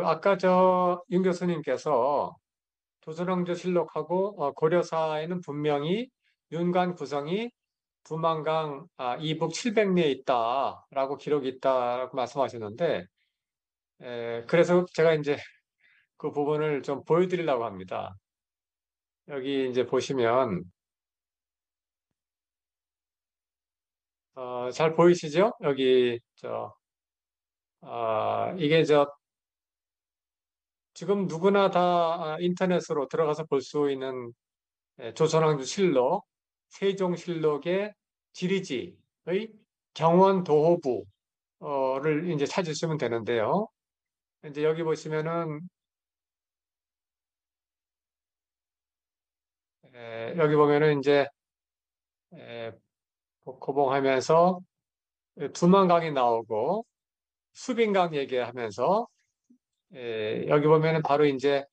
아까 윤 교수님께서 조선왕조실록하고 고려사에는 분명히 윤관 구성이 두만강 이북 700리에 있다라고 기록이 있다라고 말씀하셨는데, 그래서 제가 이제 그 부분을 좀 보여드리려고 합니다. 여기 이제 보시면, 잘 보이시죠? 여기, 이게 지금 누구나 다 인터넷으로 들어가서 볼 수 있는 조선왕조실록, 세종실록의 지리지의 경원도호부를 이제 찾으시면 되는데요. 이제 여기 보시면은 여기 보면은 이제 에, 고봉하면서 두만강이 나오고 수빈강 얘기하면서 여기 보면은 바로 이제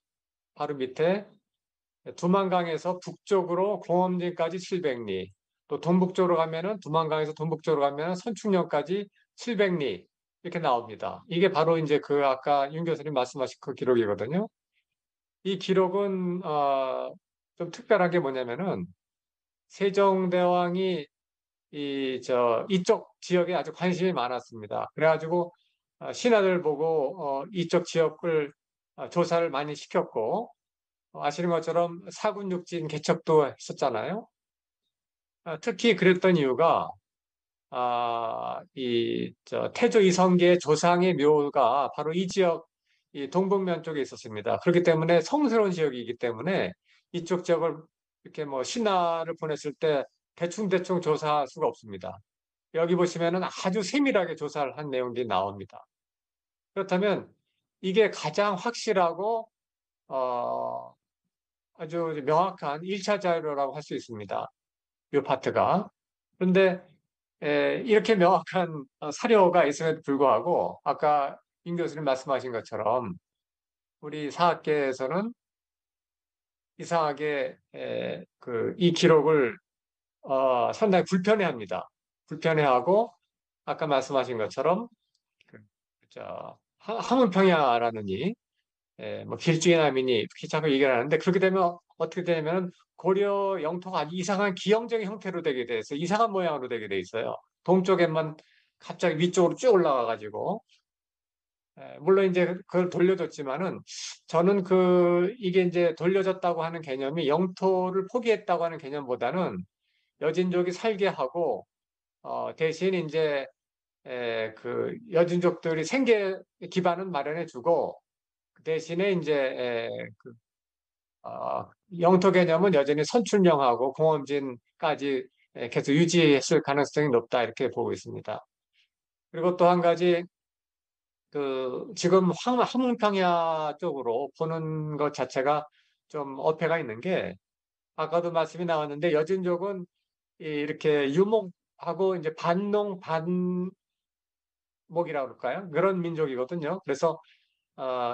바로 밑에 두만강에서 북쪽으로 공엄진까지 700리, 또 동북쪽으로 가면은 두만강에서 동북쪽으로 가면은 선충령까지 700리 이렇게 나옵니다. 이게 바로 이제 아까 윤 교수님 말씀하신 그 기록이거든요. 이 기록은 좀 특별한 게 뭐냐면은 세종대왕이 이쪽 지역에 아주 관심이 많았습니다. 그래가지고 신하들 보고 이쪽 지역을 조사를 많이 시켰고 아시는 것처럼 사군육진 개척도 했었잖아요. 특히 그랬던 이유가 태조 이성계의 조상의 묘가 바로 이 지역 이 동북면 쪽에 있었습니다. 그렇기 때문에 성스러운 지역이기 때문에 이쪽 지역을 이렇게 뭐 신하를 보냈을 때 대충대충 조사할 수가 없습니다. 여기 보시면은 아주 세밀하게 조사를 한 내용들이 나옵니다. 그렇다면 이게 가장 확실하고 어, 아주 명확한 1차 자료라고 할 수 있습니다. 이 파트가. 그런데 이렇게 명확한 사료가 있음에도 불구하고 아까 임 교수님 말씀하신 것처럼 우리 사학계에서는 이상하게 이 기록을 상당히 불편해합니다. 불편해하고 아까 말씀하신 것처럼 그, 항문평야라느니 뭐 길쭉이남이니 이렇게 자꾸 얘기를 하는데 그렇게 되면 어떻게 되냐면 고려 영토가 아주 이상한 기형적인 형태로 되게 돼 있어요. 이상한 모양으로 되게 돼 있어요. 동쪽에만 갑자기 위쪽으로 쭉 올라가가지고 물론 이제 그걸 돌려줬지만은 저는 이게 이제 돌려줬다고 하는 개념이 영토를 포기했다고 하는 개념보다는 여진족이 살게 하고 대신 이제 여진족들이 생계 기반은 마련해주고 그 대신에 이제 영토 개념은 여전히 선출령하고 공엄진까지 계속 유지했을 가능성이 높다 이렇게 보고 있습니다. 그리고 또 한 가지 지금 함흥평야 쪽으로 보는 것 자체가 좀 어폐가 있는 게 아까도 말씀이 나왔는데 여진족은 이렇게 유목하고 이제 반농 반목이라고 그럴까요? 그런 민족이거든요. 그래서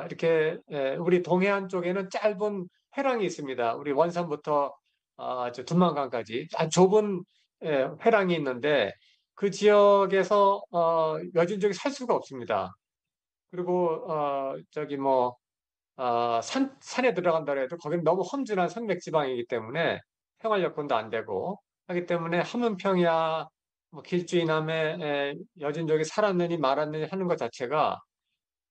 이렇게 우리 동해안 쪽에는 짧은 회랑이 있습니다. 우리 원산부터 두만강까지 아주 좁은 회랑이 있는데 그 지역에서 여진족이 살 수가 없습니다. 그리고 저기 뭐 산에 들어간다 해도 거기는 너무 험준한 산맥 지방이기 때문에 생활 여건도 안 되고 하기 때문에 함흥평야 뭐 길주이남에 여진족이 살았느니 말았느니 하는 것 자체가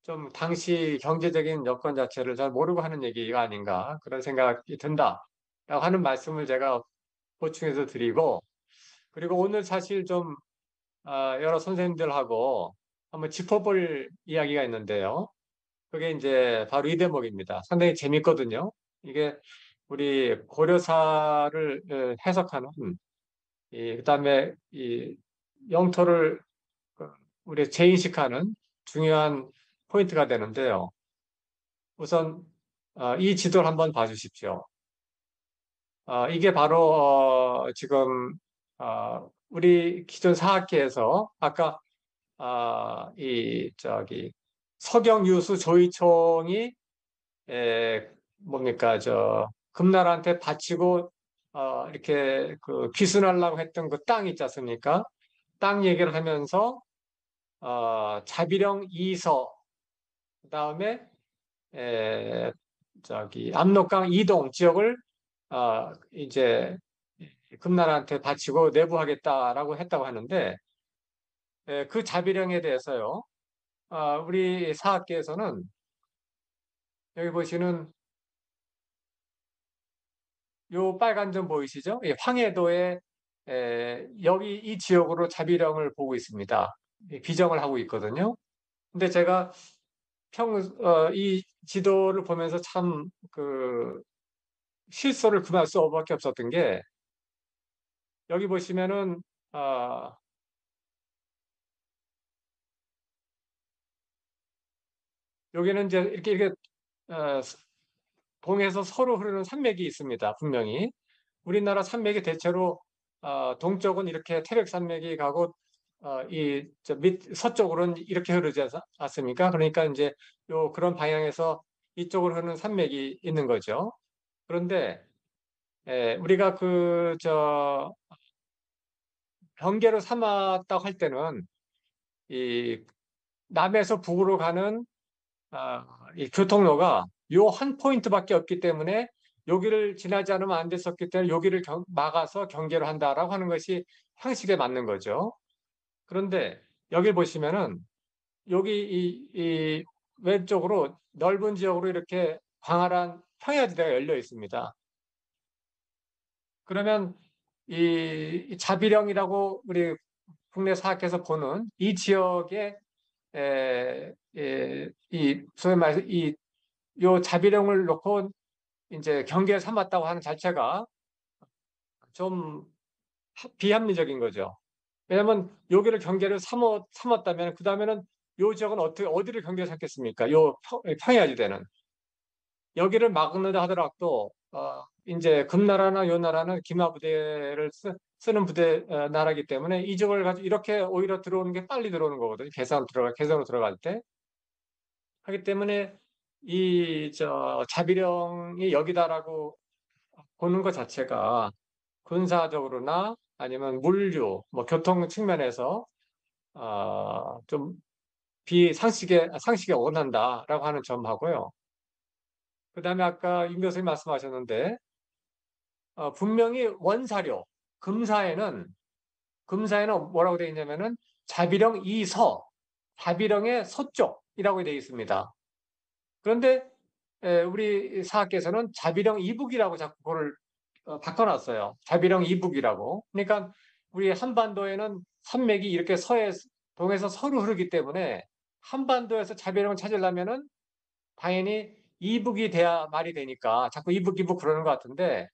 좀 당시 경제적인 여건 자체를 잘 모르고 하는 얘기가 아닌가 그런 생각이 든다라고 하는 말씀을 제가 보충해서 드리고 그리고 오늘 사실 좀 여러 선생님들하고 한번 짚어볼 이야기가 있는데요. 그게 이제 바로 이 대목입니다. 상당히 재밌거든요. 이게 우리 고려사를 해석하는 그다음에 이 영토를 우리 재인식하는 중요한 포인트가 되는데요. 우선 이 지도를 한번 봐주십시오. 이게 바로 지금 우리 기존 사학계에서 아까 서경유수 조의총이 뭡니까 금나라한테 바치고 이렇게 귀순하려고 했던 그 땅 있지 않습니까? 땅 얘기를 하면서 자비령 이서 그다음에 압록강 이동 지역을 이제 금나라한테 바치고 내부하겠다라고 했다고 하는데 그 자비령에 대해서요. 우리 사학계에서는 여기 보시는 요 빨간 점 보이시죠? 이 황해도에 여기 이 지역으로 자비령을 보고 있습니다. 비정을 하고 있거든요. 근데 제가 이 지도를 보면서 참 그 실소를 금할 수밖에 없었던 게 여기 보시면은 아, 여기는 이제 이렇게 어, 동에서 서로 흐르는 산맥이 있습니다. 분명히 우리나라 산맥이 대체로 동쪽은 이렇게 태백산맥이 가고 이밑 서쪽으로는 이렇게 흐르지 않습니까? 그러니까 이제 요 그런 방향에서 이쪽으로 흐르는 산맥이 있는 거죠. 그런데 우리가 경계로 삼았다고 할 때는 이 남에서 북으로 가는 이 교통로가 요 한 포인트밖에 없기 때문에 여기를 지나지 않으면 안 됐었기 때문에 여기를 막아서 경계로 한다라고 하는 것이 상식에 맞는 거죠. 그런데 여기 보시면은 여기 이 왼쪽으로 넓은 지역으로 이렇게 광활한 평야지대가 열려 있습니다. 그러면 이 자비령이라고 우리 국내 사학에서 보는 이 지역에 소위 말해서 요 자비령을 놓고 이제 경계를 삼았다고 하는 자체가 좀 비합리적인 거죠. 왜냐하면 여기를 경계를 삼았다면 그 다음에는 요 지역은 어디를 경계를 삼겠습니까? 요 평야지대는 여기를 막는다 하더라도 이제 금나라나 요 나라는 기마부대를 쓰는 부대 나라기 때문에 이 지역을 가지고 이렇게 오히려 들어오는 게 빨리 들어오는 거거든요. 개성으로 들어갈 때 하기 때문에 자비령이 여기다라고 보는 것 자체가 군사적으로나 아니면 물류, 뭐 교통 측면에서 좀 상식에 어긋난다라고 하는 점하고요. 그다음에 아까 윤 교수님 말씀하셨는데 분명히 원사료 금사에는 뭐라고 되어 있냐면은 자비령 이서 자비령의 서쪽이라고 되어 있습니다. 그런데 우리 사학께서는 자비령 이북이라고 자꾸 그걸 바꿔놨어요. 자비령 이북이라고. 그러니까 우리 한반도에는 산맥이 이렇게 동에서 서로 흐르기 때문에 한반도에서 자비령을 찾으려면은 당연히 이북이 돼야 말이 되니까 자꾸 이북 그러는 것 같은데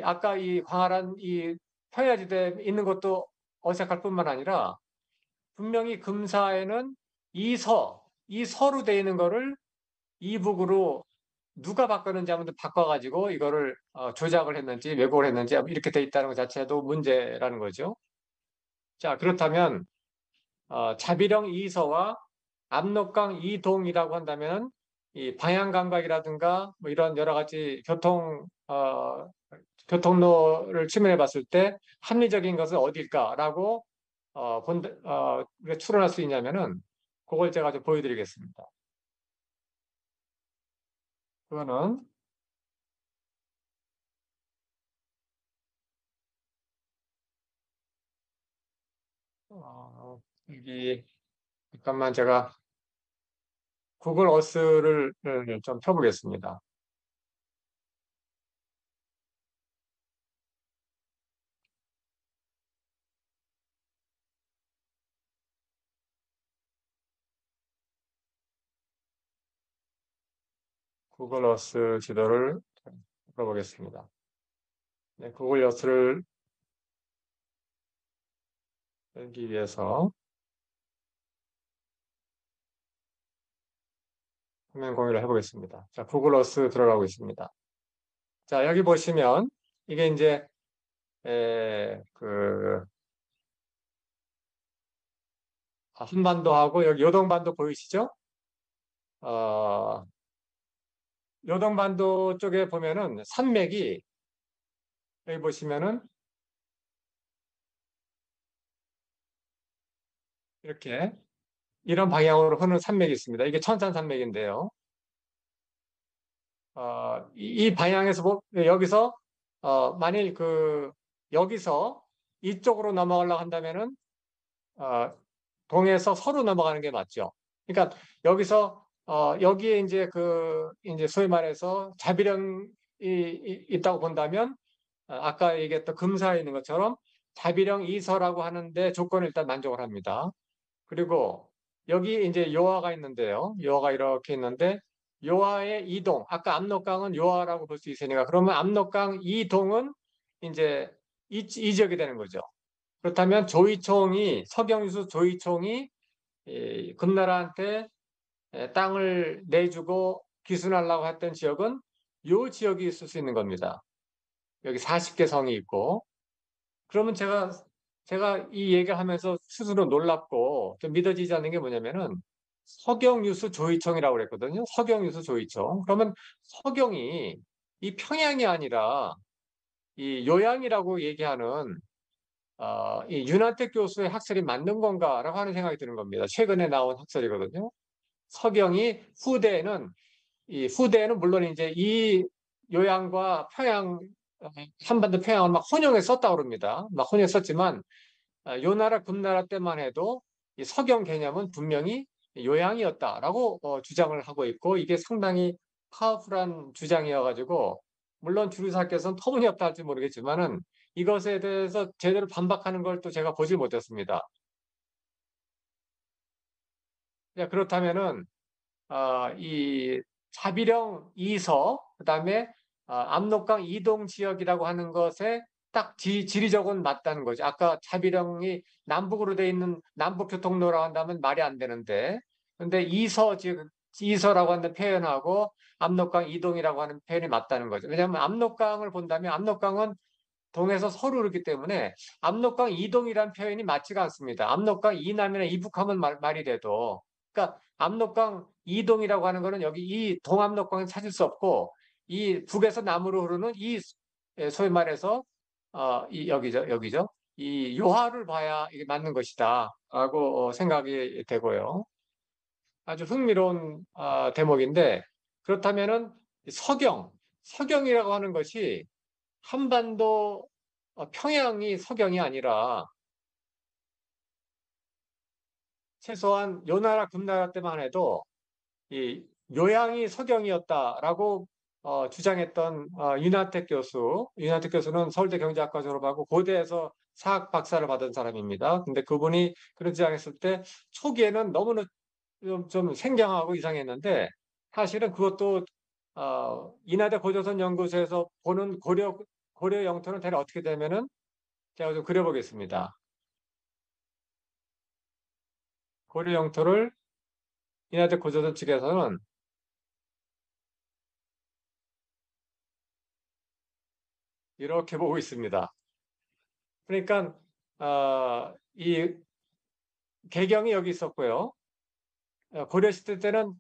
아까 이 광활한 이 평야지대에 있는 것도 어색할 뿐만 아니라 분명히 금사에는 이서로 되어 있는 거를 이북으로 누가 바꿨는지 한번 바꿔가지고 이거를 조작을 했는지 왜곡을 했는지 이렇게 돼 있다는 것 자체도 문제라는 거죠. 자, 그렇다면 자비령 이서와 압록강 이동이라고 한다면 이 방향 감각이라든가 뭐 이런 여러 가지 교통로를 측면해 봤을 때 합리적인 것은 어딜까라고 우리가 추론할 수 있냐면은 그걸 제가 좀 보여드리겠습니다. 그거는 여기 잠깐만 제가 구글 어스를 좀 펴보겠습니다. 구글 어스 지도를 풀어보겠습니다. 네, 구글 어스를 열기 위해서 화면 공유를 해보겠습니다. 자, 구글 어스 들어가고 있습니다. 자, 여기 보시면 이게 이제 한반도하고 여기 요동반도 보이시죠? 어, 요동반도 쪽에 보면은 산맥이 여기 보시면은 이렇게 이런 방향으로 흐르는 산맥이 있습니다. 이게 천산산맥인데요. 이 방향에서 여기서 만일 여기서 이쪽으로 넘어가려고 한다면은 어, 동에서 서로 넘어가는 게 맞죠. 그러니까 여기서 여기에 이제 이제 소위 말해서 자비령이 있다고 본다면 아까 얘기했던 금사에 있는 것처럼 자비령 이서라고 하는데 조건을 일단 만족을 합니다. 그리고 여기 이제 요하가 있는데요. 요하가 이렇게 있는데 요하의 이동, 아까 압록강은 요하라고 볼 수 있으니까 그러면 압록강 이동은 이제 이 지역이 되는 거죠. 그렇다면 서경유수 조이총이 금나라한테 땅을 내주고 기순하려고 했던 지역은 요 지역이 있을 수 있는 겁니다. 여기 40개 성이 있고 그러면 제가 이 얘기를 하면서 스스로 놀랍고 좀 믿어지지 않는 게 뭐냐면은 서경유수 조이청이라고 그랬거든요. 서경유수 조이청. 그러면 서경이 이 평양이 아니라 이 요양이라고 얘기하는 이 윤한택 교수의 학설이 맞는 건가라고 하는 생각이 드는 겁니다. 최근에 나온 학설이거든요. 서경이 후대에는 물론 이제 이 요양과 한반도 평양을 막 혼용해 썼다고 그럽니다. 막 혼용해 썼지만 요나라 금나라 때만 해도 이 석영 개념은 분명히 요양이었다라고 주장을 하고 있고 이게 상당히 파워풀한 주장이어가지고 물론 주류사께서는 터무니없다 할지 모르겠지만은 이것에 대해서 제대로 반박하는 걸 또 제가 보질 못했습니다. 그렇다면은 이 자비령 이서 그다음에 압록강 이동 지역이라고 하는 것에 딱 지리적으로 맞다는 거죠. 아까 자비령이 남북으로 돼 있는 남북교통로라고 한다면 말이 안 되는데 근데 이서라고 하는 표현하고 압록강 이동이라고 하는 표현이 맞다는 거죠. 왜냐하면 압록강을 본다면 압록강은 동에서 서로 흐르기 때문에 압록강 이동이라는 표현이 맞지가 않습니다. 압록강 이남이나 이북하면 말이 돼도 그러니까 압록강 이동이라고 하는 거는 여기 이 동압록강을 찾을 수 없고 이 북에서 남으로 흐르는 소위 말해서 여기죠. 이 요하를 봐야 이게 맞는 것이다라고 생각이 되고요. 아주 흥미로운 대목인데 그렇다면은 서경이라고 하는 것이 한반도 평양이 서경이 아니라 최소한 요나라 금나라 때만 해도 이 요양이 서경이었다라고 주장했던 윤하택 교수는 서울대 경제학과 졸업하고 고대에서 사학 박사를 받은 사람입니다. 근데 그분이 그런 주장했을 때 초기에는 너무나 좀 생경하고 이상했는데 사실은 그것도 인하대 고조선 연구소에서 보는 고려 영토는 대략 어떻게 되면은 제가 좀 그려보겠습니다. 고려 영토를 인하대 고조선 측에서는 이렇게 보고 있습니다. 그러니까 이 개경이 여기 있었고요. 고려시대 때는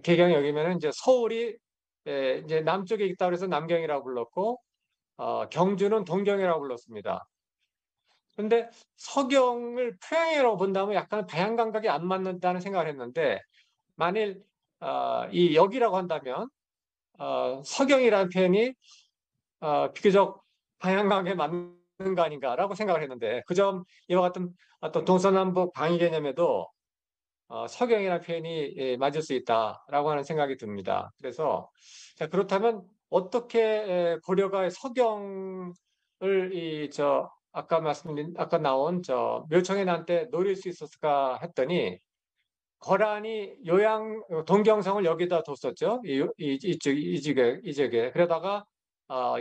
개경이 여기면 이제 서울이 이제 남쪽에 있다 그래서 남경이라고 불렀고 경주는 동경이라고 불렀습니다. 그런데 서경을 평양이라고 본다면 약간 배양 감각이 안 맞는다는 생각을 했는데 만일 이 여기라고 한다면 서경이라는 표현이 비교적 방향감에 맞는 거 아닌가라고 생각을 했는데 그 점 이와 같은 어떤 동서남북 방위 개념에도 서경이라는 표현이 맞을 수 있다라고 하는 생각이 듭니다. 그래서 자, 그렇다면 어떻게 고려가 서경을 아까 나온 묘청의 난 때 노릴 수 있었을까 했더니 거란이 동경성을 여기다 뒀었죠. 이쪽에. 그러다가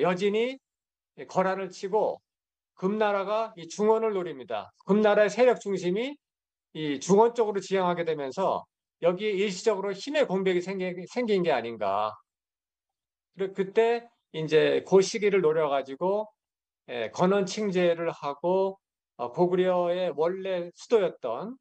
여진이 거란을 치고 금나라가 이 중원을 노립니다. 금나라의 세력 중심이 이 중원 쪽으로 지향하게 되면서 여기에 일시적으로 힘의 공백이 생긴 게 아닌가. 그리고 그때 이제 그 시기를 노려가지고 건원 칭제를 하고 고구려의 원래 수도였던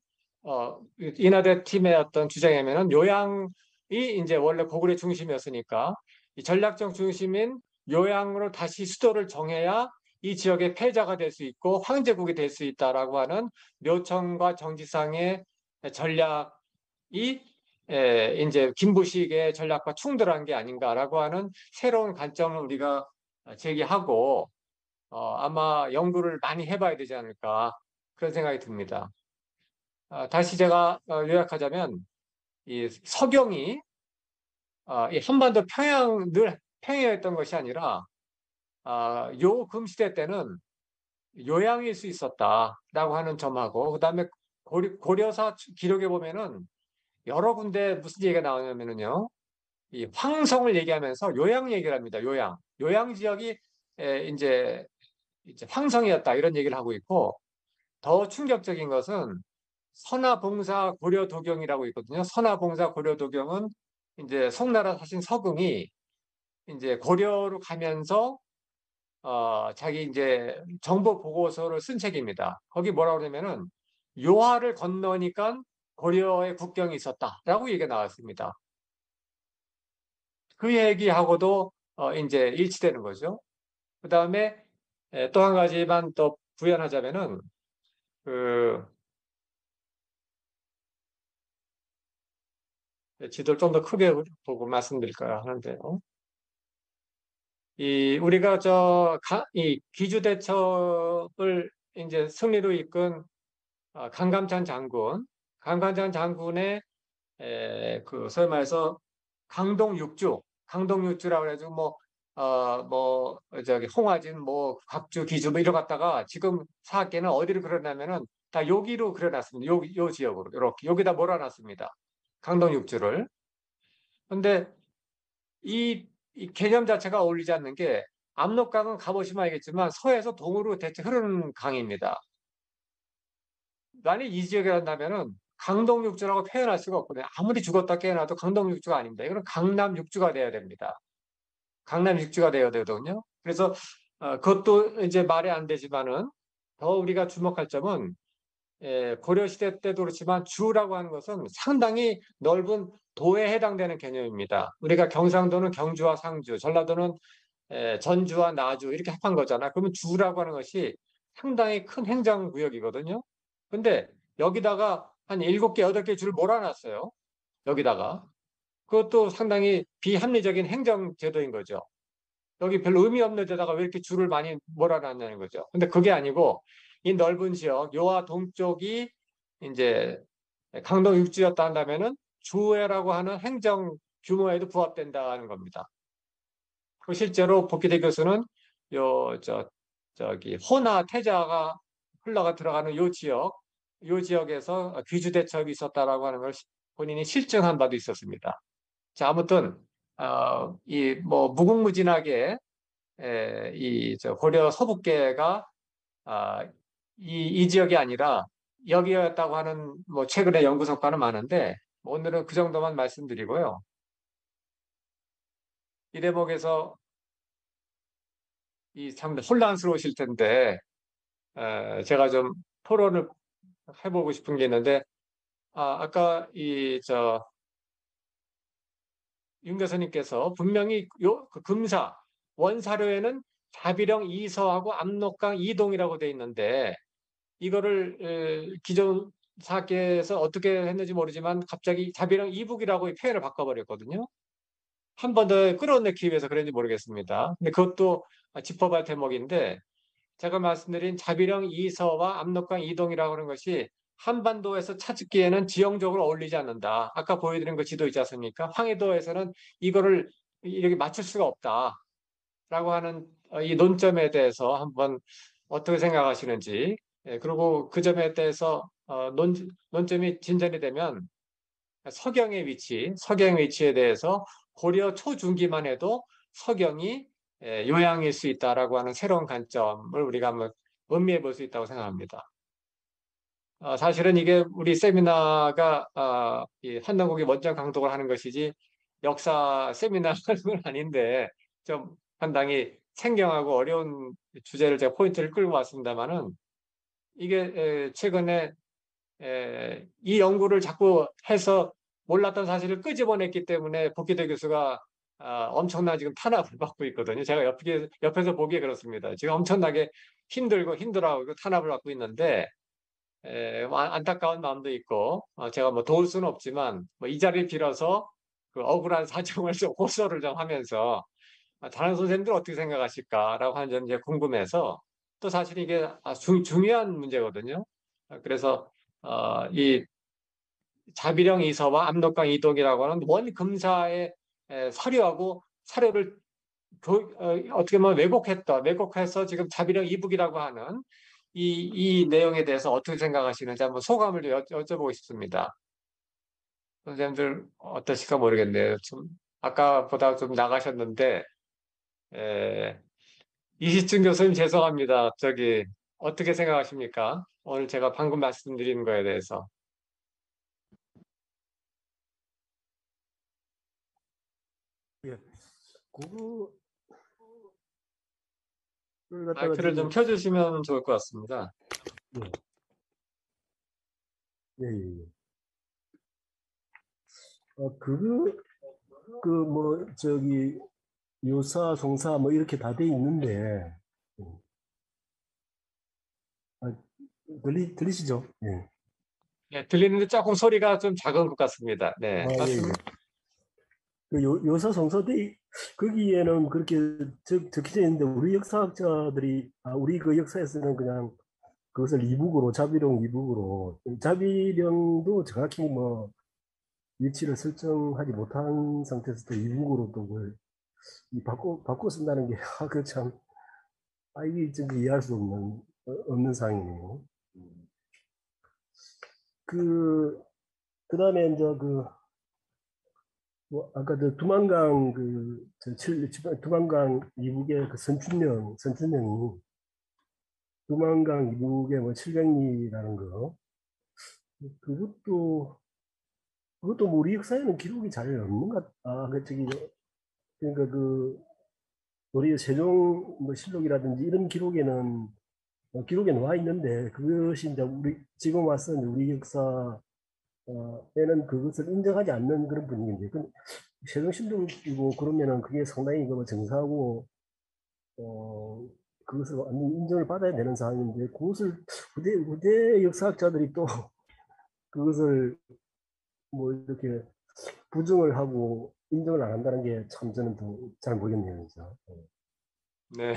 인하대 팀의 어떤 주장이면은 요양이 이제 원래 고구려 중심이었으니까 이 전략적 중심인 요양으로 다시 수도를 정해야 이 지역의 패자가 될 수 있고 황제국이 될 수 있다라고 하는 묘청과 정지상의 전략이 이제 김부식의 전략과 충돌한 게 아닌가라고 하는 새로운 관점을 우리가 제기하고 아마 연구를 많이 해봐야 되지 않을까 그런 생각이 듭니다. 다시 제가 요약하자면 이 서경이 이 한반도 늘 평양이었던 것이 아니라 요 금시대 때는 요양일 수 있었다라고 하는 점하고 그다음에 고려사 기록에 보면은 여러 군데 무슨 얘기가 나오냐면은요. 이 황성을 얘기하면서 요양 얘기를 합니다. 요양 지역이 이제 황성이었다 이런 얘기를 하고 있고 더 충격적인 것은 선화봉사 고려도경이라고 있거든요. 선화봉사 고려도경은 이제 송나라 사신 서궁이 이제 고려로 가면서 자기 이제 정보 보고서를 쓴 책입니다. 거기 뭐라고 그러냐면은 요하를 건너니까 고려의 국경이 있었다라고 얘기가 나왔습니다. 그 얘기하고도 이제 일치되는 거죠. 그 다음에 또 한 가지만 또 부연하자면은 그 지도를 좀 더 크게 보고 말씀드릴까 하는데요. 이 우리가 이 귀주대첩을 이제 승리로 이끈 강감찬 장군, 강감찬 장군의 그 소위 말해서 강동육주라고 해가지고 저기 홍화진, 뭐 각주, 기주 뭐 이런 거 갖다가 지금 사학계는 어디로 그려놨냐면은 다 여기로 그려놨습니다. 요 지역으로 이렇게 여기다 몰아놨습니다. 강동육주를. 근데 이 개념 자체가 어울리지 않는 게 압록강은 가보시면 알겠지만 서에서 동으로 대체 흐르는 강입니다. 만약 이 지역에 간다면은 강동육주라고 표현할 수가 없거든요. 아무리 죽었다 깨어나도 강동육주가 아닙니다. 이거는 강남육주가 돼야 됩니다. 강남육주가 돼야 되거든요. 그래서 그것도 이제 말이 안 되지만은 더 우리가 주목할 점은 고려시대 때도 그렇지만 주라고 하는 것은 상당히 넓은 도에 해당되는 개념입니다. 우리가 경상도는 경주와 상주, 전라도는 전주와 나주 이렇게 합한 거잖아. 그러면 주라고 하는 것이 상당히 큰 행정구역이거든요. 근데 여기다가 한 7개, 8개 줄 몰아놨어요. 여기다가. 그것도 상당히 비합리적인 행정제도인 거죠. 여기 별로 의미 없는 데다가 왜 이렇게 줄을 많이 몰아놨냐는 거죠. 근데 그게 아니고 이 넓은 지역, 요하 동쪽이 이제 강동 육지였다 한다면은 주회라고 하는 행정 규모에도 부합된다는 겁니다. 그 실제로 복기대 교수는 저기 호나 태자가 흘러가 들어가는 요 지역에서 귀주 대첩이 있었다라고 하는 걸 본인이 실증한 바도 있었습니다. 자, 아무튼 이 뭐 무궁무진하게 이 고려 서북계가 아, 이 지역이 아니라 여기였다고 하는 뭐 최근에 연구 성과는 많은데 오늘은 그 정도만 말씀드리고요. 이 대목에서 이 참 혼란스러우실 텐데 제가 좀 토론을 해보고 싶은 게 있는데 아까 윤 교수님께서 분명히 그 금사 원사료에는 자비령 이서하고 압록강 이동이라고 돼 있는데 이거를 기존 사학계에서 어떻게 했는지 모르지만 갑자기 자비령 이북이라고 표현을 바꿔버렸거든요. 한 번 더 끌어내기 위해서 그런지 모르겠습니다. 근데 그것도 짚어볼 대목인데 제가 말씀드린 자비령 이서와 압록강 이동이라고 하는 것이 한반도에서 찾기에는 지형적으로 어울리지 않는다. 아까 보여드린 그 지도 있지 않습니까? 황해도에서는 이거를 이렇게 맞출 수가 없다라고 하는 이 논점에 대해서 한번 어떻게 생각하시는지 그리고 그 점에 대해서 논점이 진전이 되면 서경 위치에 대해서 고려 초중기만 해도 서경이 요양일 수 있다라고 하는 새로운 관점을 우리가 한번 음미해 볼 수 있다고 생각합니다. 사실은 이게 우리 세미나가 이 한남국이 원점 강독을 하는 것이지 역사 세미나 하는 건 아닌데 좀 상당히 생경하고 어려운 주제를 제가 포인트를 끌고 왔습니다만은 이게 최근에 이 연구를 자꾸 해서 몰랐던 사실을 끄집어냈기 때문에 복기대 교수가 엄청난 지금 탄압을 받고 있거든요. 제가 옆에서 보기에 그렇습니다. 지금 엄청나게 힘들고 힘들어하고 탄압을 받고 있는데 안타까운 마음도 있고, 제가 뭐 도울 수는 없지만, 뭐 이 자리를 빌어서 그 억울한 사정을 좀 호소를 좀 하면서, 다른 선생님들 어떻게 생각하실까라고 하는 점 이제 궁금해서, 또 사실 이게 중요한 문제거든요. 그래서, 이 자비령 이서와 압록강 이독이라고 하는 원금사의 서류하고 사료를 어떻게 보면 왜곡해서 지금 자비령 이북이라고 하는 이 내용에 대해서 어떻게 생각하시는지 한번 소감을 여쭤보고 싶습니다. 선생님들 어떠실까 모르겠네요. 좀 아까보다 좀 나가셨는데 에, 이시춘 교수님 죄송합니다. 저기 어떻게 생각하십니까? 오늘 제가 방금 말씀드린 거에 대해서. 예, 그거를 갖다가 마이크를 좀 지금 켜주시면 좋을 것 같습니다. 예, 예, 예. 뭐 저기 요사, 송사 뭐 이렇게 다 돼 있는데 아, 들리시죠? 예. 네, 들리는데 조금 소리가 좀 작은 것 같습니다. 네, 예, 말씀. 예. 그 요사, 송사 돼 거기에는 그렇게 적혀져 있는데 우리 역사학자들이 우리 그 역사에서는 그냥 그것을 이북으로 자비령 이북으로 자비령도 정확히 뭐 위치를 설정하지 못한 상태에서 또 이북으로 또 그걸 바꿔 쓴다는 게, 그 참, 이게 좀 이해할 수 없는 상황이네요. 그, 그 다음에 이제 뭐, 아까 두만강 두만강 이북의 그 선춘령이 두만강 이북의 뭐 700리라는 거, 그것도, 그것도 뭐 우리 역사에는 기록이 잘 없는 것, 그러니까 우리 세종 뭐 실록이라든지 이런 기록에 나와 있는데 그것이 이제 우리 지금 와서 우리 역사에는 그것을 인정하지 않는 그런 분위기인데 세종신도이고 그러면은 그게 상당히 그 정사하고 어, 그것을 완전히 인정을 받아야 되는 상황인데 그것을 후대 역사학자들이 또 그것을 뭐 이렇게 부정을 하고 인정을 안 한다는 게 참 저는 더 잘 모르겠네요, 진짜. 네.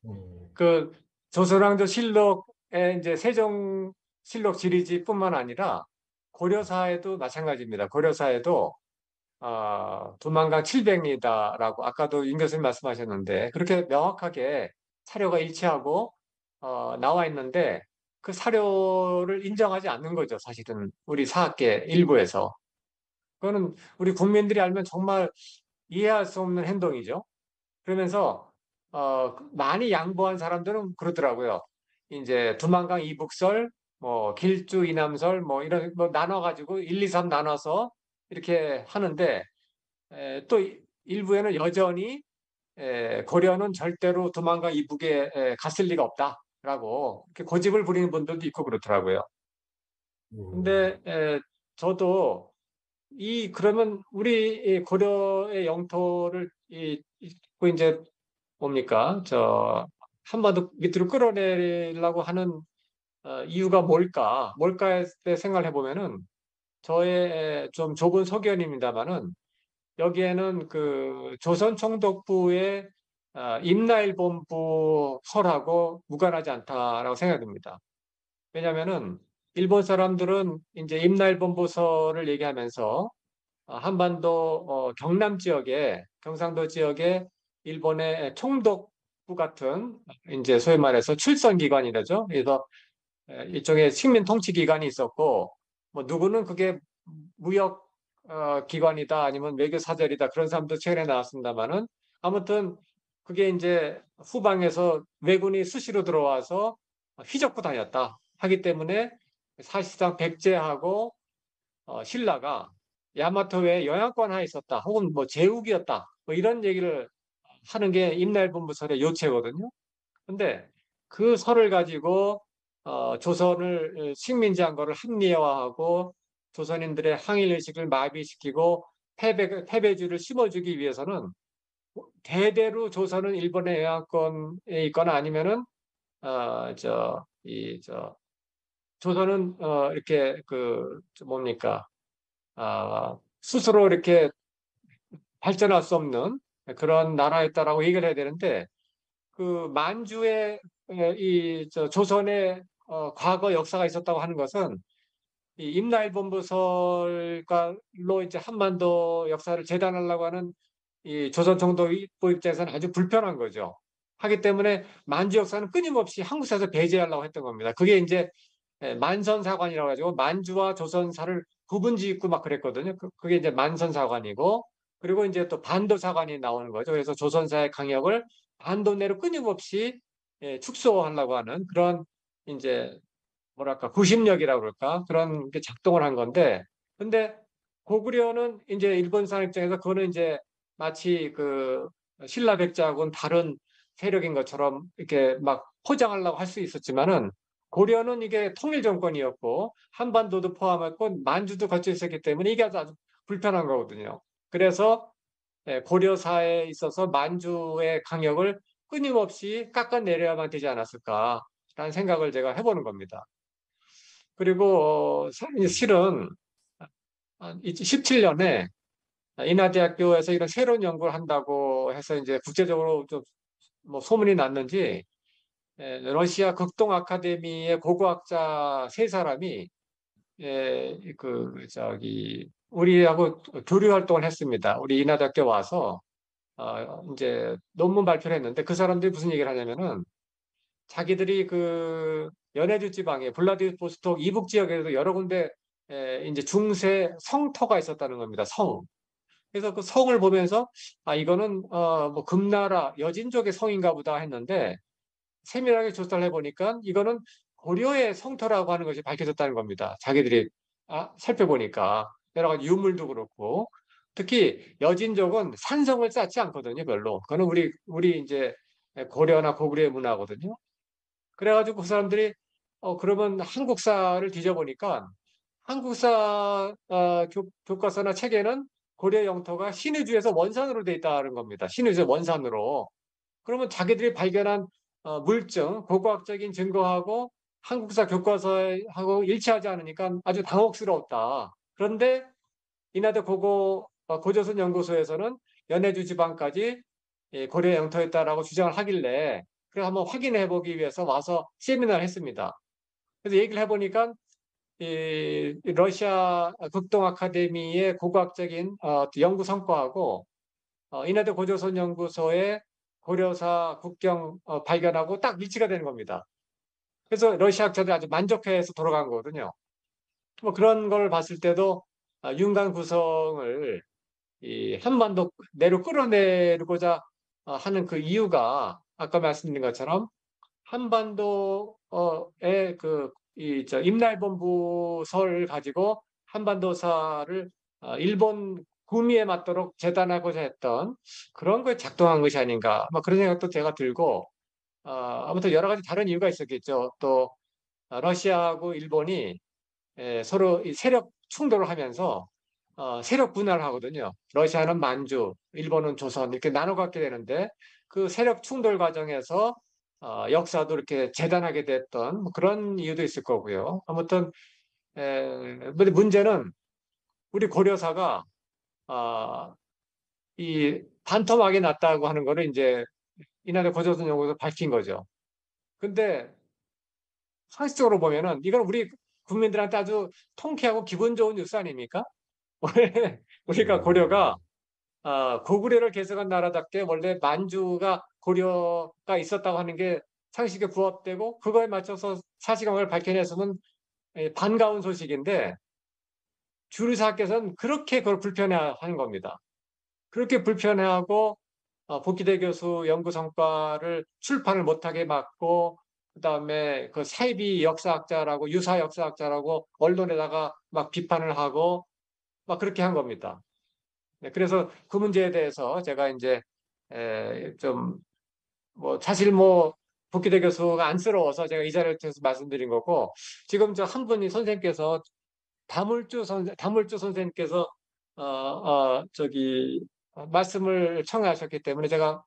음, 그 조선왕조 실록에 이제 세종실록 지리지뿐만 아니라 고려사에도 마찬가지입니다. 고려사에도 두만강 700리다라고 아까도 윤 교수님 말씀하셨는데 그렇게 명확하게 사료가 일치하고 나와 있는데 그 사료를 인정하지 않는 거죠. 사실은 우리 사학계 일부에서. 그거는 우리 국민들이 알면 정말 이해할 수 없는 행동이죠. 그러면서 많이 양보한 사람들은 그러더라고요. 이제 두만강 이북설, 뭐 길주 이남설, 뭐 이런 뭐 나눠가지고 1, 2, 3 나눠서 이렇게 하는데 또 일부에는 여전히 고려는 절대로 두만강 이북에 갔을 리가 없다라고 이렇게 고집을 부리는 분들도 있고 그렇더라고요. 음, 근데 저도 그러면 우리 이 고려의 영토를 그 이제 뭡니까? 한반도 밑으로 끌어내려고 하는 이유가 뭘까에 대해 생각을 해보면은 저의 좀 좁은 소견입니다만은 여기에는 그 조선 총독부의 임나일본부 설하고 무관하지 않다라고 생각됩니다. 왜냐하면은 일본 사람들은 이제 임나일본부 설을 얘기하면서 한반도 경남 지역에 경상도 지역에 일본의 총독부 같은 이제 소위 말해서 출선 기관이라죠. 그래서 일종의 식민 통치 기관이 있었고 뭐 누구는 그게 무역 기관이다 아니면 외교 사절이다 그런 사람도 최근에 나왔습니다만은 아무튼 그게 이제 후방에서 왜군이 수시로 들어와서 휘젓고 다녔다 하기 때문에 사실상 백제하고 신라가 야마토의 영향권 하에 있었다. 혹은 뭐 제국이었다. 뭐 이런 얘기를 하는 게 임나일본부설의 요체거든요. 근데 그 설을 가지고 조선을 식민지한 거를 합리화하고 조선인들의 항일의식을 마비시키고 패배주를 심어주기 위해서는 대대로 조선은 일본의 영향권에 있거나 아니면은 어, 저, 이, 저, 조선은 이렇게 뭡니까 스스로 이렇게 발전할 수 없는 그런 나라였다라고 얘기를 해야 되는데 그 만주의 조선의 과거 역사가 있었다고 하는 것은 이 임나일본부설가로 이제 한반도 역사를 재단하려고 하는 이 조선 정도 입장에서는 아주 불편한 거죠. 하기 때문에 만주 역사는 끊임없이 한국사에서 배제하려고 했던 겁니다. 그게 이제 만선사관이라고 가지고 만주와 조선사를 구분짓고 막 그랬거든요. 그게 이제 만선사관이고 그리고 이제 또 반도사관이 나오는 거죠. 그래서 조선사의 강역을 반도 내로 끊임없이 축소하려고 하는 그런 이제 뭐랄까 구심력이라고 그럴까 그런 게 작동을 한 건데 근데 고구려는 이제 일본산 입장에서 그거는 이제 마치 그 신라 백제하고는 다른 세력인 것처럼 이렇게 막 포장하려고 할 수 있었지만은 고려는 이게 통일 정권이었고 한반도도 포함했고 만주도 거쳐 있었기 때문에 이게 아주 불편한 거거든요. 그래서 고려사에 있어서 만주의 강역을 끊임없이 깎아내려야만 되지 않았을까라는 생각을 제가 해보는 겁니다. 그리고 실은 17년에 인하대학교에서 이런 새로운 연구를 한다고 해서 이제 국제적으로 좀 뭐 소문이 났는지 러시아 극동 아카데미의 고고학자 세 사람이 우리하고 교류 활동을 했습니다. 우리 인하대학교 와서 이제 논문 발표를 했는데 그 사람들이 무슨 얘기를 하냐면은 자기들이 그 연해주 지방에 블라디보스톡 이북 지역에도 여러 군데 이제 중세 성터가 있었다는 겁니다. 성. 그래서 그 성을 보면서 이거는 뭐 금나라 여진족의 성인가 보다 했는데 세밀하게 조사를 해보니까 이거는 고려의 성터라고 하는 것이 밝혀졌다는 겁니다. 자기들이 살펴보니까 여러 가지 유물도 그렇고 특히 여진족은 산성을 쌓지 않거든요, 별로. 그거는 우리 이제 고려나 고구려의 문화거든요. 그래가지고 그 사람들이 그러면 한국사를 뒤져보니까 한국사 교과서나 책에는 고려 영토가 신의주에서 원산으로 돼 있다는 겁니다. 신의주 원산으로. 그러면 자기들이 발견한 물증, 고고학적인 증거하고 한국사 교과서하고 일치하지 않으니까 아주 당혹스러웠다. 그런데 인하대 고조선 연구소에서는 연해주 지방까지 고려 영토였다라고 주장을 하길래 그래서 한번 확인해 보기 위해서 와서 세미나를 했습니다. 그래서 얘기를 해보니까 이 러시아 극동 아카데미의 고고학적인 연구 성과하고 인하대 고조선 연구소의 고려사 국경 발견하고 딱 일치가 되는 겁니다. 그래서 러시아 학자들이 아주 만족해서 돌아간 거거든요. 뭐 그런 걸 봤을 때도 윤곽 구성을 이 한반도 내로 끌어내고자 하는 그 이유가 아까 말씀드린 것처럼 한반도의 임날본부설을 가지고 한반도사를 일본 구미에 맞도록 재단하고자 했던 그런 거에 작동한 것이 아닌가 뭐 그런 생각도 제가 들고 아무튼 여러 가지 다른 이유가 있었겠죠. 또 러시아하고 일본이 서로 이 세력 충돌을 하면서 세력 분할을 하거든요. 러시아는 만주, 일본은 조선 이렇게 나눠 갖게 되는데 그 세력 충돌 과정에서 역사도 이렇게 재단하게 됐던 뭐 그런 이유도 있을 거고요. 아무튼 근데 문제는 우리 고려사가 이 반토막이 났다고 하는 거를 이제 이날의 고조선 연구에서 밝힌 거죠. 근데 상식적으로 보면은 이건 우리 국민들한테 아주 통쾌하고 기분 좋은 뉴스 아닙니까? 원래 우리가 고려가 음, 고구려를 개성한 나라답게 원래 만주가 고려가 있었다고 하는 게 상식에 부합되고 그거에 맞춰서 사실관계를 밝혀냈으면 반가운 소식인데 주류사께서는 그렇게 그걸 불편해하는 겁니다. 그렇게 불편해하고 복기대 교수 연구 성과를 출판을 못하게 막고 그다음에 그 사이비 역사학자라고 유사 역사학자라고 언론에다가 막 비판을 하고 막 그렇게 한 겁니다. 네, 그래서 그 문제에 대해서 제가 이제 좀 뭐 사실 뭐 복기대 교수가 안쓰러워서 제가 이 자리를 통해서 말씀드린 거고 지금 저 한 분이 선생님께서 다물주 선생님께서 말씀을 청하셨기 때문에 제가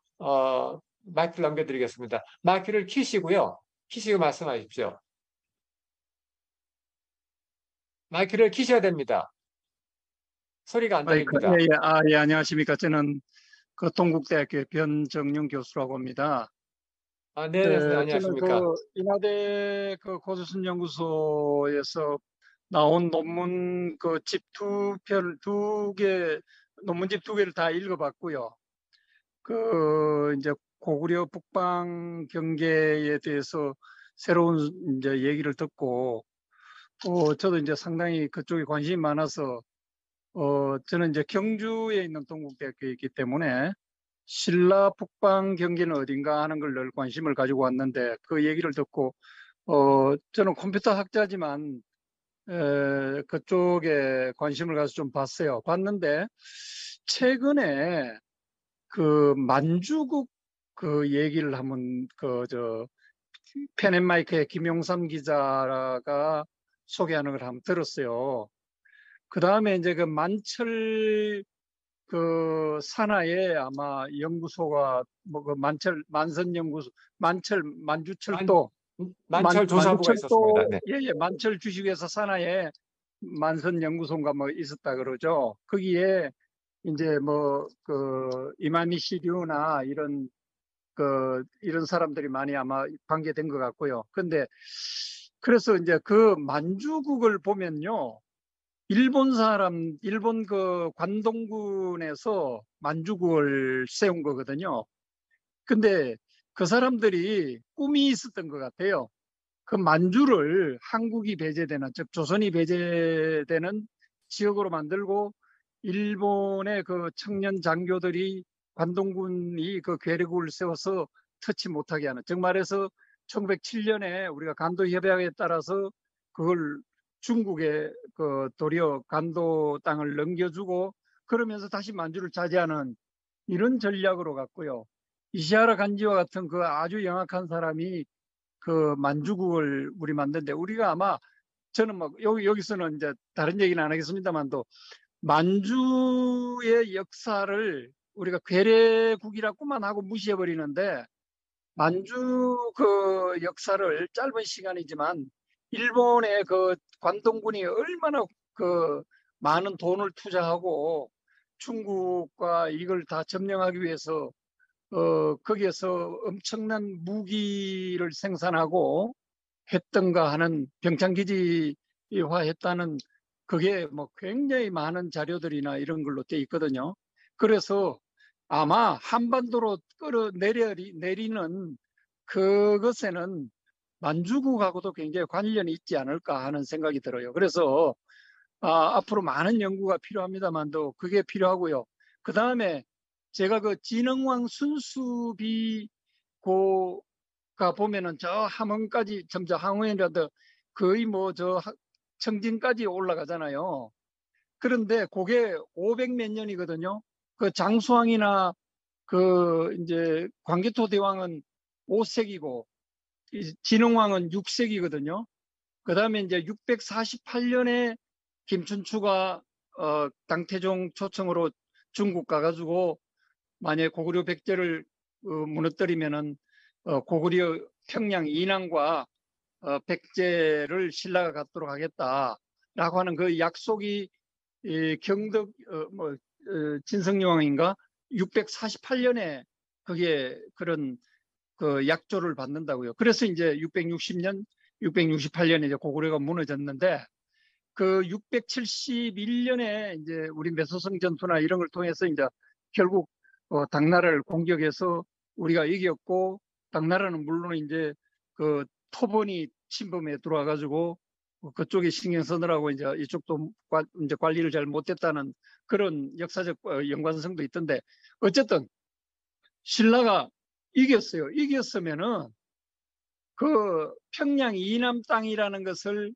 마이크를 넘겨드리겠습니다. 마이크를 키시고요. 키시고 말씀하십시오. 마이크를 키셔야 됩니다. 소리가 안 마이크, 들립니다. 예, 안녕하십니까. 저는 그 동국대학교 변정윤 교수라고 합니다. 네, 저는 안녕하십니까. 그 인하대 그 고조선 연구소에서 나온 논문 그 집 두 개, 논문집 두 개를 다 읽어봤고요. 그 이제 고구려 북방 경계에 대해서 새로운 이제 얘기를 듣고, 저도 이제 상당히 그쪽에 관심이 많아서, 저는 이제 경주에 있는 동국대학교에 있기 때문에 신라 북방 경계는 어딘가 하는 걸 늘 관심을 가지고 왔는데, 그 얘기를 듣고, 저는 컴퓨터 학자지만 그쪽에 관심을 가서 좀 봤어요. 봤는데 최근에 그 만주국 그 얘기를 한번 펜앤마이크의 김용삼 기자가 소개하는 걸 한번 들었어요. 그 다음에 이제 그 만철 그 산하에 아마 연구소가 뭐 그 만선 연구소, 만주철도 만철 조사부가 있었습니다. 네. 만철 주식회사 산하에 만선 연구소인가 뭐 있었다 그러죠. 거기에 이제 뭐 그 이마미 시류나 이런 사람들이 많이 아마 관계된 것 같고요. 근데 그래서 이제 그 만주국을 보면요, 일본 그 관동군에서 만주국을 세운 거거든요. 근데 그 사람들이 꿈이 있었던 것 같아요. 그 만주를 한국이 배제되는, 즉 조선이 배제되는 지역으로 만들고, 일본의 그 청년 장교들이 관동군이 그 괴뢰국을 세워서 터치 못하게 하는, 즉 말해서 1907년에 우리가 간도 협약에 따라서 그걸 중국에 그 도리어 간도 땅을 넘겨주고, 그러면서 다시 만주를 차지하는 이런 전략으로 갔고요. 이시하라 간지와 같은 그 아주 영악한 사람이 그 만주국을 우리 만드는데, 우리가 아마 저는 뭐 여기서는 이제 다른 얘기는 안 하겠습니다만도, 만주의 역사를 우리가 괴뢰국이라고만 하고 무시해 버리는데, 만주 그 역사를 짧은 시간이지만 일본의 그 관동군이 얼마나 그 많은 돈을 투자하고 중국과 이걸 다 점령하기 위해서 거기에서 엄청난 무기를 생산하고 했던가 하는, 병창기지화했다는, 그게 뭐 굉장히 많은 자료들이나 이런 걸로 돼 있거든요. 그래서 아마 한반도로 끌어내리는 그것에는 만주국하고도 굉장히 관련이 있지 않을까 하는 생각이 들어요. 그래서 앞으로 많은 연구가 필요합니다만도 그게 필요하고요. 그 다음에 제가 그 진흥왕 순수비고가 보면은 저 함흥까지, 점점 항원이라도 거의 뭐 저 청진까지 올라가잖아요. 그런데 그게 500 몇 년이거든요. 그 장수왕이나 그 이제 광개토대왕은 5세기고 진흥왕은 6세기거든요. 그 다음에 이제 648년에 김춘추가 당태종 초청으로 중국 가가지고 만약에 고구려 백제를 무너뜨리면은 고구려 평양 이남과 백제를 신라가 갖도록 하겠다라고 하는 그 약속이 경덕 진성여왕인가 648년에 그게 그런 그 약조를 받는다고요. 그래서 이제 660년, 668년에 이제 고구려가 무너졌는데, 그 671년에 이제 우리 매소성 전투나 이런 걸 통해서 이제 결국 당나라를 공격해서 우리가 이겼고, 당나라는 물론 이제 그 토번이 침범에 들어와 가지고 그쪽에 신경 쓰느라고 이제 이쪽도 이제 관리를 잘 못했다는 그런 역사적 연관성도 있던데, 어쨌든 신라가 이겼어요. 이겼으면은 그 평양 이남 땅이라는 것을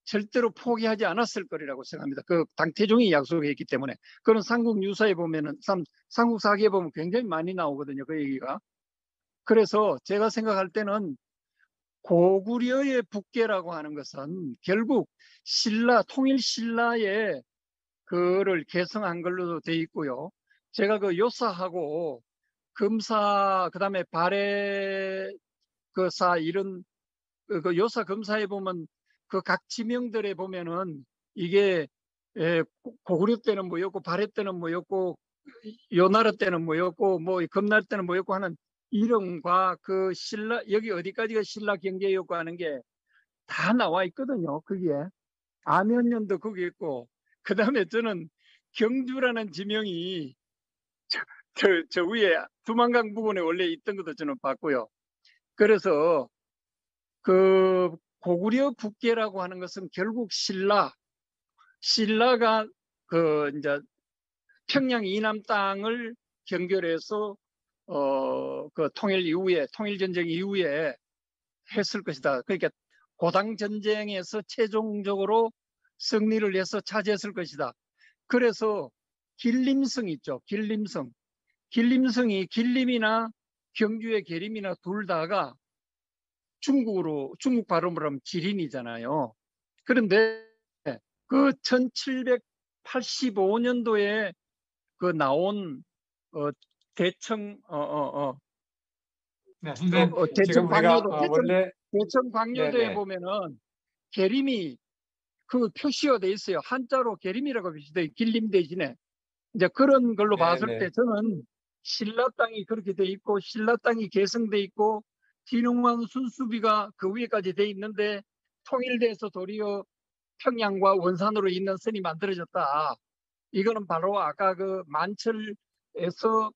절대로 포기하지 않았을 거리라고 생각합니다. 그 당태종이 약속했기 때문에. 그런 삼국 유사에 보면은, 삼국 사기에 보면 굉장히 많이 나오거든요. 그 얘기가. 그래서 제가 생각할 때는 고구려의 북계라고 하는 것은 결국 통일 신라의 그를 개성한 걸로 돼 있고요. 제가 그 요사하고 금사, 그다음에 발해 그사, 이런 그 요사 금사에 보면 그 각 지명들에 보면은 이게 고구려 때는 뭐였고 발해 때는 뭐였고 요나라 때는 뭐였고 뭐 금날 때는 뭐였고 하는 이름과 그 신라 여기 어디까지가 신라 경제였고 하는 게 다 나와 있거든요. 거기에 아면년도 거기 있고 그 다음에 저는 경주라는 지명이 저 위에 두만강 부근에 원래 있던 것도 저는 봤고요. 그래서 그 고구려 국계라고 하는 것은 결국 신라가 그 이제 평양 이남 땅을 경결해서 그 통일 전쟁 이후에 했을 것이다. 그러니까 고당 전쟁에서 최종적으로 승리를 해서 차지했을 것이다. 그래서 길림성 있죠. 길림성이 길림이나 경주의 계림이나 둘 다가 중국 발음으로 하면 지린이잖아요. 그런데 그 1785년도에 그 나온 대청 네, 선생님, 대청 지금 우리가 광료도 원래 대청 광료도에 네네. 보면은 계림이 그 표시가 돼 있어요. 한자로 계림이라고 표시돼 길림 대신에 이제 그런 걸로 봤을 네네. 때 저는 신라 땅이 그렇게 돼 있고 신라 땅이 개성돼 있고 진흥왕 순수비가 그 위에까지 돼 있는데 통일돼서 도리어 평양과 원산으로 있는 선이 만들어졌다. 이거는 바로 아까 그 만철에서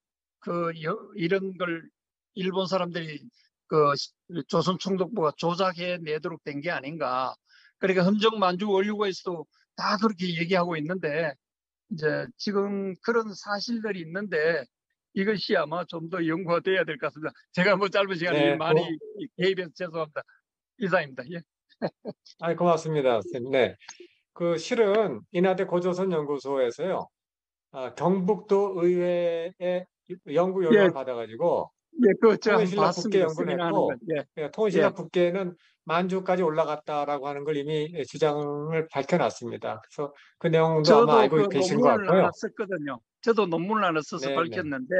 이런 걸 일본 사람들이 그 조선 총독부가 조작해 내도록 된 게 아닌가. 그러니까 함정 만주 원류고에서도 다 그렇게 얘기하고 있는데 이제 지금 그런 사실들이 있는데 이것이 아마 좀 더 연구가 돼야 될 것 같습니다. 제가 뭐 짧은 시간에 네, 많이 개입해서 죄송합니다. 이상입니다. 예. 고맙습니다, 선생님. 네, 그 실은 인하대 고조선 연구소에서요, 경북도 의회의 연구 예, 요청을 받아가지고 예, 그거 제가 한번 통일신라 국계 봤습니다. 연구를 세미나 하는 건. 했고, 예, 통일신라 예. 국계는 만주까지 올라갔다라고 하는 걸 이미 주장을 밝혀놨습니다. 그래서 그 내용도 아마 저도 알고 그 계신 것 논문을 하나 같고요. 썼거든요. 저도 논문을 하나 써서 네, 네, 밝혔는데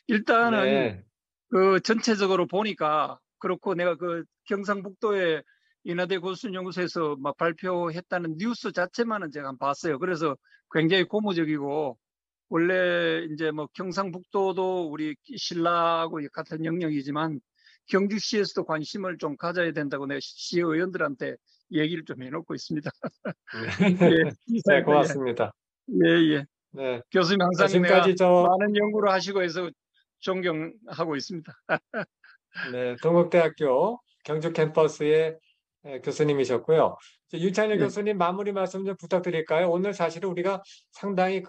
일단은 네, 그 전체적으로 보니까 그렇고 내가 그 경상북도에 인하대 고수연구소에서 막 발표했다는 뉴스 자체만은 제가 한번 봤어요. 그래서 굉장히 고무적이고 원래 이제 뭐 경상북도도 우리 신라하고 같은 영역이지만 경주시에서도 관심을 좀 가져야 된다고 내가 시의원들한테 얘기를 좀 해놓고 있습니다. 예, 네, 이상입니다. 예, 고맙습니다. 예, 예. 네, 교수님 항상 내가 지금까지 많은 연구를 하시고 해서 존경하고 있습니다. 네, 동국대학교 경주 캠퍼스의 교수님이셨고요. 윤찬일 예. 교수님 마무리 말씀 좀 부탁드릴까요? 오늘 사실은 우리가 상당히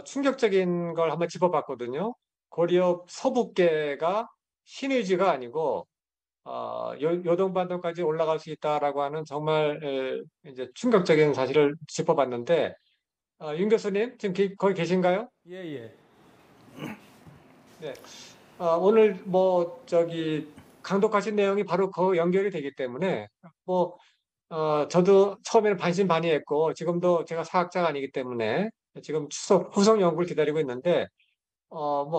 충격적인 걸 한번 짚어봤거든요. 고려 서북계가 신의지가 아니고 요동반도까지 올라갈 수 있다라고 하는 정말 이제 충격적인 사실을 짚어봤는데 윤 교수님 지금 거기 계신가요? 예, 예. 네. 오늘 강독하신 내용이 바로 그 연결이 되기 때문에 저도 처음에는 반신반의했고 지금도 제가 사학자가 아니기 때문에 지금 후속 연구를 기다리고 있는데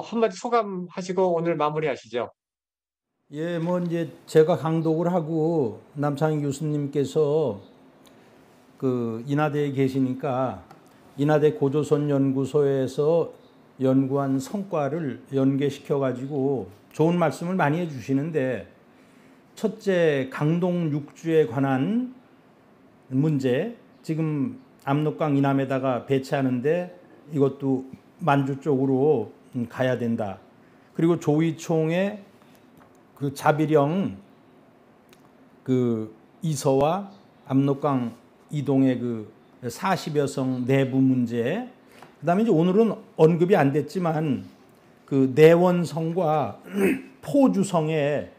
한마디 소감하시고 오늘 마무리하시죠. 예, 뭐 이제 제가 강독을 하고 남창희 교수님께서 그 인하대에 계시니까 인하대 고조선 연구소에서 연구한 성과를 연계시켜 가지고 좋은 말씀을 많이 해 주시는데 첫째 강동 육주에 관한 문제 지금 압록강 이남에다가 배치하는데 이것도 만주 쪽으로 가야 된다. 그리고 조이총의 그 자비령 그 이서와 압록강 이동의 그 40여 성 내부 문제, 그다음에 이제 오늘은 언급이 안 됐지만 그 내원성과 포주성의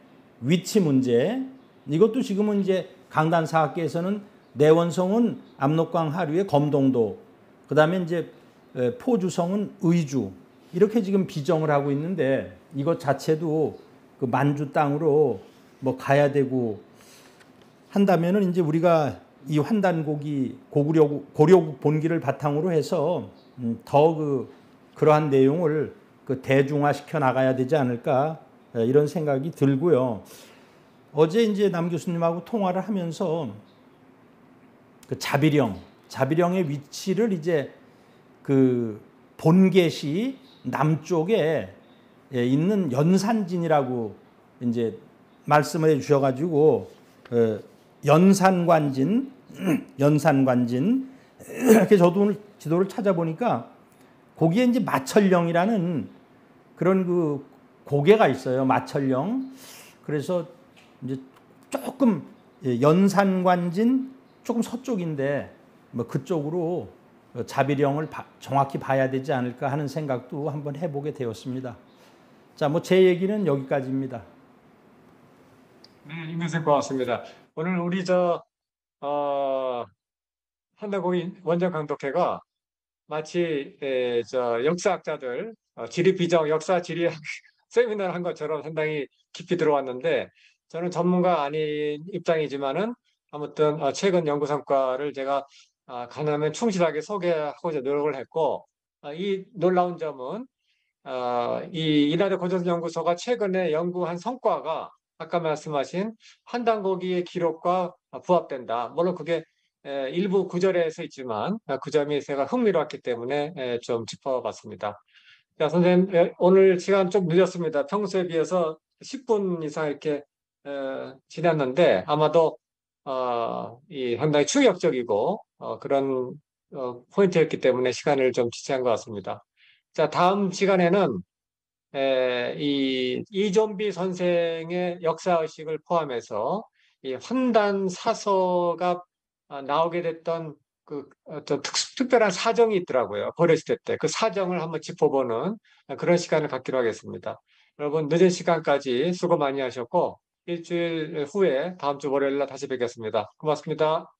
위치 문제, 이것도 지금은 이제 강단사학계에서는 내원성은 압록강 하류의 검동도, 그다음에 이제 포주성은 의주, 이렇게 지금 비정을 하고 있는데 이것 자체도 그 만주 땅으로 뭐 가야 되고 한다면은 이제 우리가 이 환단곡이 고려국 본기를 바탕으로 해서 더 그러한 내용을 대중화시켜 나가야 되지 않을까 이런 생각이 들고요. 어제 이제 남 교수님하고 통화를 하면서 그 자비령의 위치를 이제 그 본계시 남쪽에 있는 연산진이라고 이제 말씀을 해주셔가지고 연산관진 이렇게 저도 오늘 지도를 찾아보니까 거기에 이제 마천령이라는 그런 그 고개가 있어요. 마천령. 그래서 이제 조금 연산관진 조금 서쪽인데 뭐 그쪽으로 자비령을 정확히 봐야 되지 않을까 하는 생각도 한번 해보게 되었습니다. 자, 뭐 제 얘기는 여기까지입니다. 네, 임선생 고맙습니다. 오늘 우리 한다고기 원장 강독회가 마치 역사학자들 지리비정 역사 지리 세미나를 한 것처럼 상당히 깊이 들어왔는데 저는 전문가 아닌 입장이지만은 아무튼 최근 연구 성과를 제가 가능하면 충실하게 소개하고자 노력을 했고 이 놀라운 점은 이 인하대 고조선 연구소가 최근에 연구한 성과가 아까 말씀하신 한단고기의 기록과 부합된다. 물론 그게 일부 구절에 서 있지만 그 점이 제가 흥미로웠기 때문에 좀 짚어봤습니다. 자, 선생님 오늘 시간 좀 늦었습니다. 평소에 비해서 10분 이상 이렇게 지났는데 아마도 이 상당히 충격적이고 그런 포인트였기 때문에 시간을 좀 지체한 것 같습니다. 자, 다음 시간에는 이 이좀비 선생의 역사의식을 포함해서 이 환단 사서가 나오게 됐던 그 어떤 특별한 사정이 있더라고요. 버려질 때 그 사정을 한번 짚어보는 그런 시간을 갖기로 하겠습니다. 여러분 늦은 시간까지 수고 많이 하셨고 일주일 후에 다음 주 월요일 날 다시 뵙겠습니다. 고맙습니다.